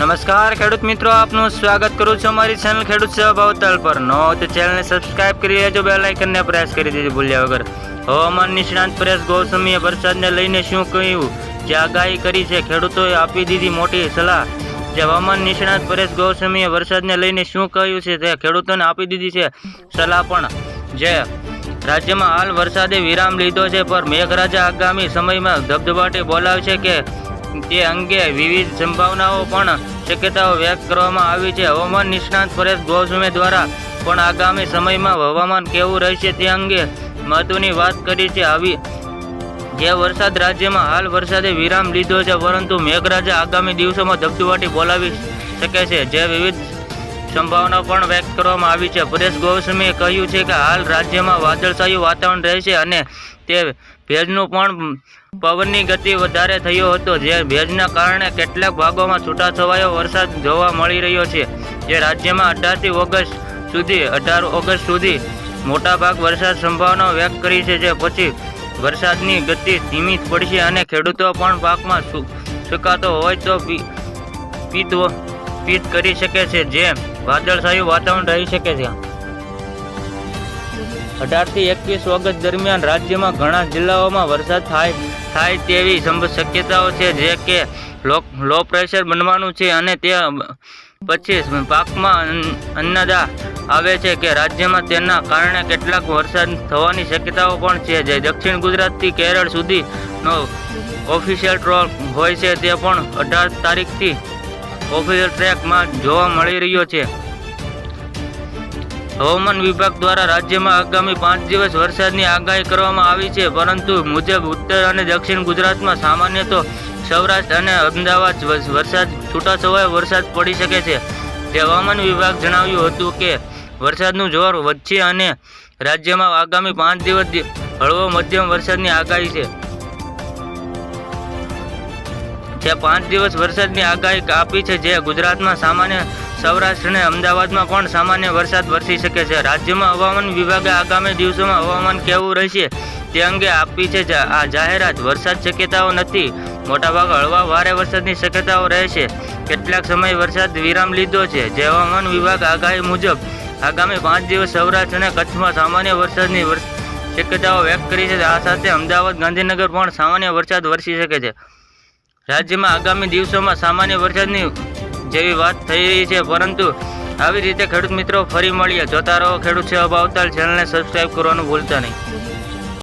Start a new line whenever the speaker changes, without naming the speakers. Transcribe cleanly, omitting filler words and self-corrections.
નમસ્કાર ખેડૂત મિત્રો, આપનું સ્વાગત કરું છું અમારી ચેનલ ખેડૂત સેવા ભાવતાલ પર. નો તો ચેનલને સબસ્ક્રાઇબ કરી લેજો, બેલ આઇકનને પ્રેસ કરી દેજો ભૂલ્યા વગર. હવામાન નિષ્ણાંત પરેશ ગોસ્વામીએ વરસાદને લઈને શું કહ્યું, જે આગાહી કરી છે, ખેડૂતોએ આપી દીધી મોટી સલાહ. જે હવામાન નિષ્ણાંત પરેશ ગોસ્વામીએ વરસાદને લઈને શું કહ્યું છે તે ખેડૂતોને આપી દીધી છે સલાહ. પણ જે રાજ્યમાં હાલ વરસાદે વિરામ લીધો છે, પર મેઘરાજા આગામી સમયમાં ધબધબાટી બોલાવશે કે તે અંગે વિવિધ સંભાવનાઓ પણ શક્યતાઓ વ્યક્ત કરવામાં આવી છે. હવામાન નિષ્ણાંત પરેશ ગોસ્વામી દ્વારા પણ આગામી સમયમાં હવામાન કેવું રહેશે તે અંગે મહત્વની વાત કરી છે. આવી જે વરસાદ રાજ્યમાં હાલ વરસાદે વિરામ લીધો છે, પરંતુ મેઘરાજા આગામી દિવસોમાં ધબધબાટી બોલાવી શકે છે, જે વિવિધ સંભાવના પણ વ્યક્ત કરવામાં આવી છે. પરેશ ગોસ્વામીએ કહ્યું છે કે હાલ રાજ્યમાં વાદળછાયું વાતાવરણ રહેશે અને તે ભેજનું પણ પવનની ગતિ વધારે થયો હતો, જે ભેજના કારણે કેટલાક ભાગોમાં છૂટાછવાયો વરસાદ જોવા મળી રહ્યો છે. જે રાજ્યમાં 18 ઓગસ્ટ સુધી મોટાભાગ વરસાદ સંભાવના વ્યક્ત કરી છે. જે પછી વરસાદની ગતિ ધીમી પડશે અને ખેડૂતો પણ પાકમાં સુકાતો હોય તો પીત કરી શકે છે, જે વાદળછાયું વાતાવરણ રહી શકે છે. 18 થી 21 ઓગસ્ટ દરમિયાન રાજ્યમાં ઘણા જિલ્લાઓમાં વરસાદ થાય તેવી શક્યતાઓ છે, જે કે લો પ્રેશર બનવાનું છે અને તે પછી પાકમાં અંદાજા આવે છે કે રાજ્યમાં તેના કારણે કેટલાક વરસાદ થવાની શક્યતાઓ પણ છે. જે દક્ષિણ ગુજરાતથી કેરળ સુધીનો ઓફિશિયલ ટ્રેક હોય છે, તે પણ 18 તારીખથી ઓફિશિયલ ટ્રેકમાં જોવા મળી રહ્યો છે. હવામાન વિભાગ દ્વારા રાજ્યમાં આગામી 5 દિવસ વરસાદની આગાહી કરવામાં આવી છે, પરંતુ મુજબ ઉત્તર અને દક્ષિણ ગુજરાતમાં સામાન્ય તો સૌરાષ્ટ્ર અને અમદાવાદ છૂટાછવાયો વરસાદ પડી શકે છે. જે હવામાન વિભાગ જણાવ્યું હતું કે વરસાદનું જોર વધશે અને રાજ્યમાં આગામી 5 દિવસ હળવો મધ્યમ વરસાદની આગાહી છે. જે 5 દિવસ વરસાદની આગાહી આપી છે, જે ગુજરાતમાં સામાન્ય, સૌરાષ્ટ્ર અને અમદાવાદમાં પણ સામાન્ય વરસાદ વરસી શકે છે. રાજ્યમાં હવામાન વિભાગે આગામી દિવસોમાં હવામાન કેવું રહેશે તે અંગે આપી છે આ જાહેરાત. વરસાદ શક્યતાઓ નથી, મોટાભાગે હળવા ભારે વરસાદની શક્યતાઓ રહેશે. કેટલાક સમય વરસાદ વિરામ લીધો છે. જે હવામાન વિભાગ આગાહી મુજબ આગામી 5 દિવસ સૌરાષ્ટ્ર અને કચ્છમાં સામાન્ય વરસાદની શક્યતાઓ વ્યક્ત કરી છે. આ સાથે અમદાવાદ, ગાંધીનગર પણ સામાન્ય વરસાદ વરસી શકે છે. રાજ્યમાં આગામી દિવસોમાં સામાન્ય વરસાદની જેવી વાત થઈ રહી છે, પરંતુ આવી રીતે ખેડૂત મિત્રો ફરી મળીએ. જોતા રહો ખેડૂત સેવા ભાવતાલ. ચેનલને સબસ્ક્રાઇબ કરવાનું ભૂલતા નહીં.